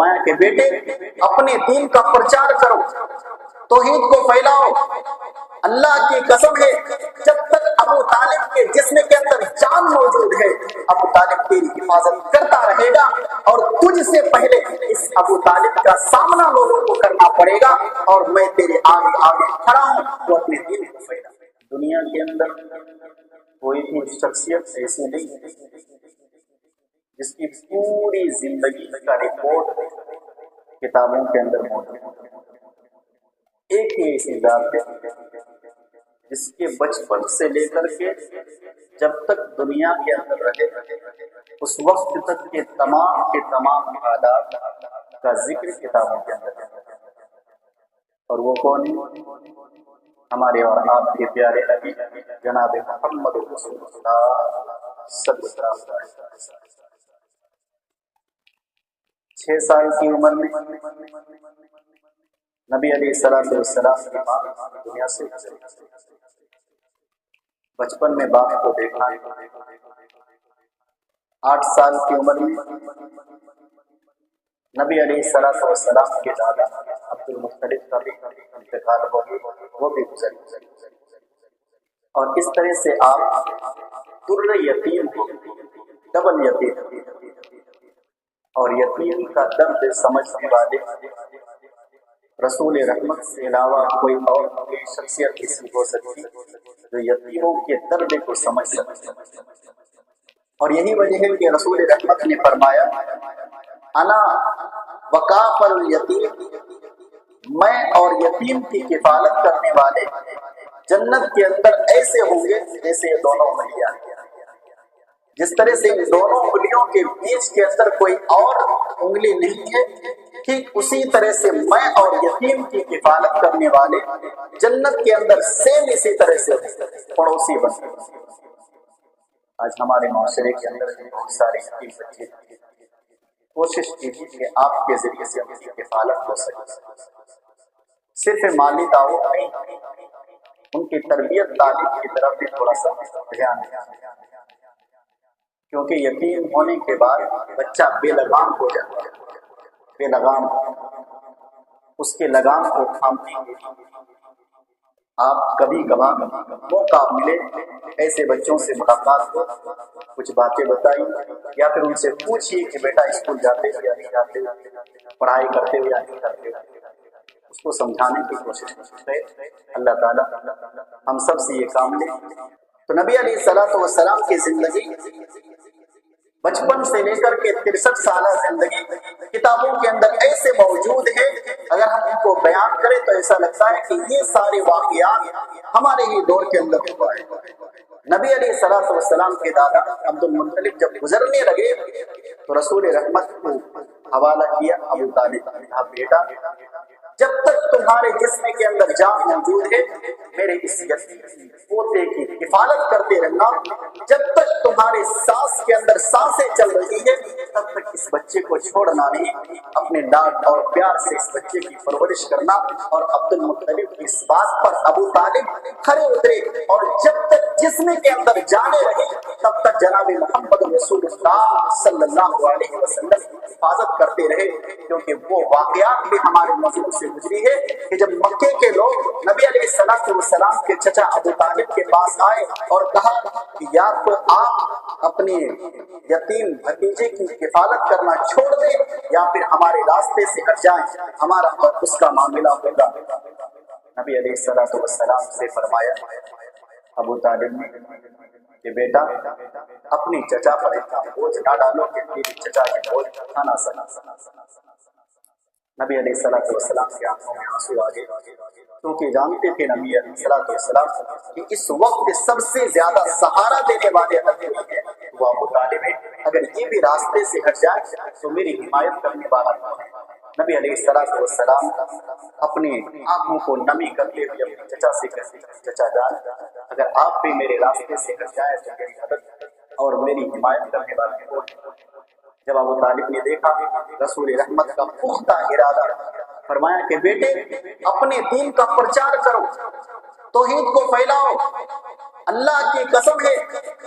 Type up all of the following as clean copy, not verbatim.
فرمایا کہ بیٹے اپنے دین کا پرچار کرو، توحید کو پھیلاؤ۔ اللہ کی قسم ہے جب تک ابو طالب کے جسم کے اندر جان موجود ہے ابو طالب تیری حفاظت کرتا رہے گا، اور تجھ سے پہلے اس ابو طالب کا سامنا لوگوں کو کرنا پڑے گا، اور میں تیرے آگے آگے کھڑا ہوں، تو اپنے دین کو پھیلا۔ دنیا کے اندر کوئی بھی شخصیت ایسی نہیں ہے جس کی پوری زندگی کا ریکارڈ کتابوں کے اندر موجود ہے۔ ایک ہی ایسی ذات ہے جس کے بچپن سے لے کر کے جب تک دنیا کے اندر رہے اس وقت تک کے تمام حالات کا ذکر کتابوں کے اندر ہے، اور وہ کون ہے؟ ہمارے اور آپ کے پیارے نبی جناب محمد رسول اللہ صلی اللہ علیہ وسلم۔ 6 سال کی عمر میں نبی علیہ السلام کی ماں دنیا سے گزری۔ بچپن میں باپ کو دیکھا ہے۔ 8 سال کی عمر میں نبی علیہ السلام کے دادا عبد المطلب کا بھی انتقال ہو گیا، وہ بھی گزر گئے، اور اس طرح سے آپ در یتیم ہو، ڈبل یتیم، اور یتیم کا درد سمجھنے والے رسول رحمت سے علاوہ کوئی اور شخصیت ایسی ہو سکتی جو یتیموں کے درد کو سمجھ سکتے، اور یہی وجہ ہے کہ رسول رحمت نے فرمایا انا وکافل الیتیم، میں اور یتیم کی کفالت کرنے والے جنت کے اندر ایسے ہوں گے جیسے یہ دونوں انگلیاں، جس طرح سے ان دونوں انگلیوں کے بیچ کے اندر کوئی اور انگلی نہیں ہے، ٹھیک اسی طرح سے میں اور یتیم کی کفالت کرنے والے جنت کے اندر سیم اسی طرح سے پڑوسی بن۔ آج ہمارے معاشرے کے اندر بہت سارے یتیم بچے، کوشش کیجیے کہ آپ کے ذریعے سے ان کی کفالت ہو سکے، صرف مالی دعوت نہیں، ان کی تربیت تعلیم کی طرف بھی تھوڑا سا دھیان دیں، کیونکہ یتیم ہونے کے بعد بچہ بے لگام ہو جاتا ہے، بے لگام، اس کے لگام کو تھامنے کے لیے آپ کبھی کبھار موقع ملے ایسے بچوں سے ملاقات ہو، کچھ باتیں بتائیں، یا پھر ان سے پوچھیے کہ بیٹا اسکول جاتے ہو یا نہیں جاتے ہو، پڑھائی کرتے ہو یا نہیں کرتے ہو، اس کو سمجھانے کی کوشش کرتے ہیں۔ اللہ تعالیٰ ہم سب سے یہ کام لے۔ تو نبی علیہ السلام کی زندگی بچپن سے لے کر کے 63 سالہ زندگی کتابوں کے اندر ایسے موجود ہے، اگر ہم ان کو بیان کریں تو ایسا لگتا ہے کہ یہ سارے واقعات ہمارے ہی دور کے اندر ہوا ہے۔ نبی علیہ السلام کے دادا عبد المطلب جب گزرنے لگے تو رسول رحمت کو حوالہ کیا ابو طالب، کہا بیٹا جب تک تمہارے جسم کے اندر جان موجود ہے میرے اس یتیم پوتے کی حفاظت کرتے رہنا، جب تک تمہارے سانس کے اندر سانسیں چل رہی ہے تب تک اس بچے کو چھوڑنا نہیں، اپنے لاڈ اور پیار سے اس بچے کی پرورش کرنا۔ اور عبد المطلب کی اس بات پر ابو طالب کھڑے اترے، اور جب تک جسم کے اندر جانے رہی تب تک جناب محمد رسول اللہ صلی اللہ علیہ وسلم حفاظت کرتے رہے، کیونکہ وہ واقعات بھی ہمارے نظروں سے گزری ہے کہ جب مکے کے لوگ نبی علیہ السلام کے چچا ابو طالب کے پاس آئے اور کہا کہ یا تو آپ اپنے یتیم بھتیجے کی کفالت کرنا چھوڑ دیں یا پھر ہمارے راستے سے ہٹ جائیں، ہمارا اور اس کا معاملہ ہوگا۔ نبی علیہ السلام سے فرمایا ابو طالب نے کہ بیٹا اپنی چچا پر اتنا بوجھ نہ ڈالو کہ تیری چچا کے بوجھ اٹھا نہ سکے۔ نبی علیہ السلام کی آنکھوں میں آنسو آ گئے، کیونکہ جانتے تھے نبی علیہ السلام کہ اس وقت سب سے زیادہ سہارا دینے والے وہ ابو طالب ہے، اگر یہ بھی راستے سے ہٹ جائے تو میری حمایت کرنے والا ہے۔ نبی علیہ السلام اپنی آنکھوں کو نمی کرتے ہوئے اپنے چچا سے کہتے چچا جان اگر آپ بھی میرے راستے سے ہٹ جائے تو میری مدد اور میری حمایت کرنے والے کو۔ جب ابو طالب نے دیکھا رسول رحمت کا پختہ ارادہ، فرمایا کہ بیٹے اپنے دین کا پرچار کرو، توحید کو پھیلاؤ۔ اللہ کی قسم ہے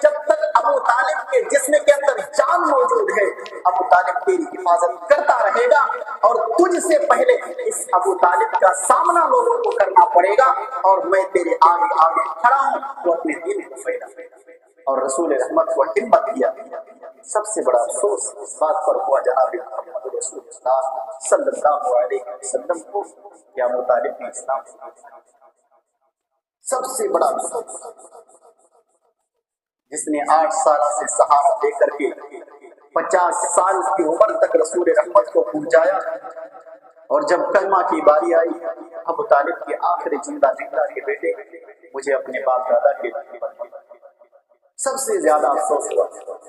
جب تک ابو طالب کے جسم کے اندر جان موجود ہے ابو طالب تیری حفاظت کرتا رہے گا، اور تجھ سے پہلے اس ابو طالب کا سامنا لوگوں کو کرنا پڑے گا اور میں تیرے آگے آگے کھڑا ہوں تو اپنے دین کو پھیلا۔ اور رسول رحمت کو ہمت دیا۔ سب سے بڑا افسوس اس بات پر ہوا جناب محمد رسول اللہ صلی اللہ علیہ وسلم کو کہ ابو طالب نے اسلام کو سب سے بڑا افسوس، جس نے 8 سال سے سہارا دے کر کے 50 سال کی عمر تک رسول رحمت کو پہنچایا، اور جب کلمہ کی باری آئی ابو طالب کے آخری زندہ ذکر کے بیٹے مجھے اپنے باپ دادا کے سب سے زیادہ افسوس ہوا۔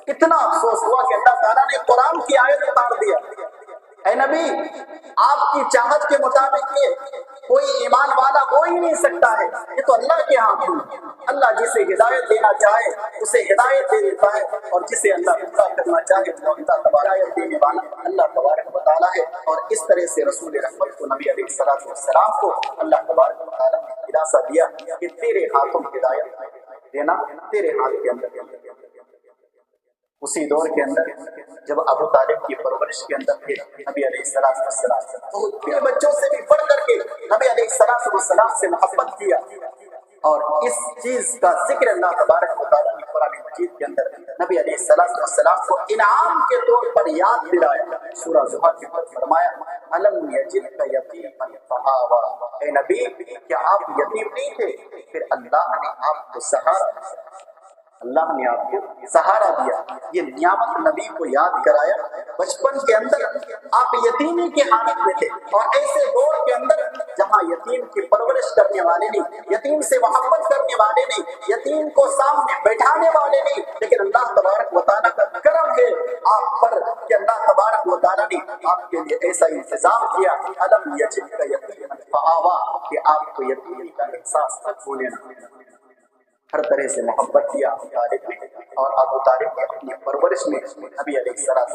اتنا افسوس ہوا کہ اللہ تعالیٰ نے قرآن کی آیت اتار دیا، اے نبی آپ کی چاہت کے مطابق یہ کوئی ایمان والا ہو ہی نہیں سکتا ہے، یہ تو اللہ کے ہاتھ میں۔ اللہ جسے ہدایت دینا چاہے اسے ہدایت دے دیتا ہے، اور جسے اللہ گمراہ کرنا چاہے وہ اللہ تبارک دینے والا اللہ تبارک و تعالیٰ ہے۔ اور اس طرح سے رسول رحمت کو نبی علیہ السلام کو اللہ تبارک و تعالیٰ نے دلاسا دیا کہ تیرے ہاتھوں ہدایت دینا تیرے ہاتھ کے اندر۔ اسی دور کے اندر جب ابو طالب کی پرورش کے اندر تھے نبی علیہ السلام اپنے بچوں سے بھی بڑھ کر کے نبی علیہ السلام سے محبت کیا، اور اس چیز کا ذکر اللہ تبارک و تعالیٰ نے قرآن مجید کے اندر نبی علیہ السلام کو انعام کے طور پر یاد دلایا۔ سورہ زحر کے اندر فرمایا الم یجدک یتیما فآویٰ، اے نبی کیا آپ یتیم نہیں تھے، پھر اللہ نے آپ کو سہارا دیا، اللہ نے آپ کو سہارا دیا۔ یہ نعمت نبی کو یاد کرایا۔ بچپن کے اندر آپ یتیمی کے حالت میں تھے، اور ایسے دور کے اندر جہاں یتیم کی پرورش کرنے والے نہیں، یتیم سے محبت کرنے والے نہیں، یتیم کو سامنے بیٹھانے والے نہیں، لیکن اللہ تبارک و تعالیٰ کا کرم ہے آپ پر کہ اللہ تبارک و تعالیٰ نے آپ کے لیے ایسا انتظام کیا الم یجدک یتیما فآویٰ کہ آپ کو یتیمی کا احساس ہونے لگا۔ ہر طرح سے محبت کیا ابو طالب نے، اور ابو طالب نے اپنی پرورش میں نبی علیہ السلام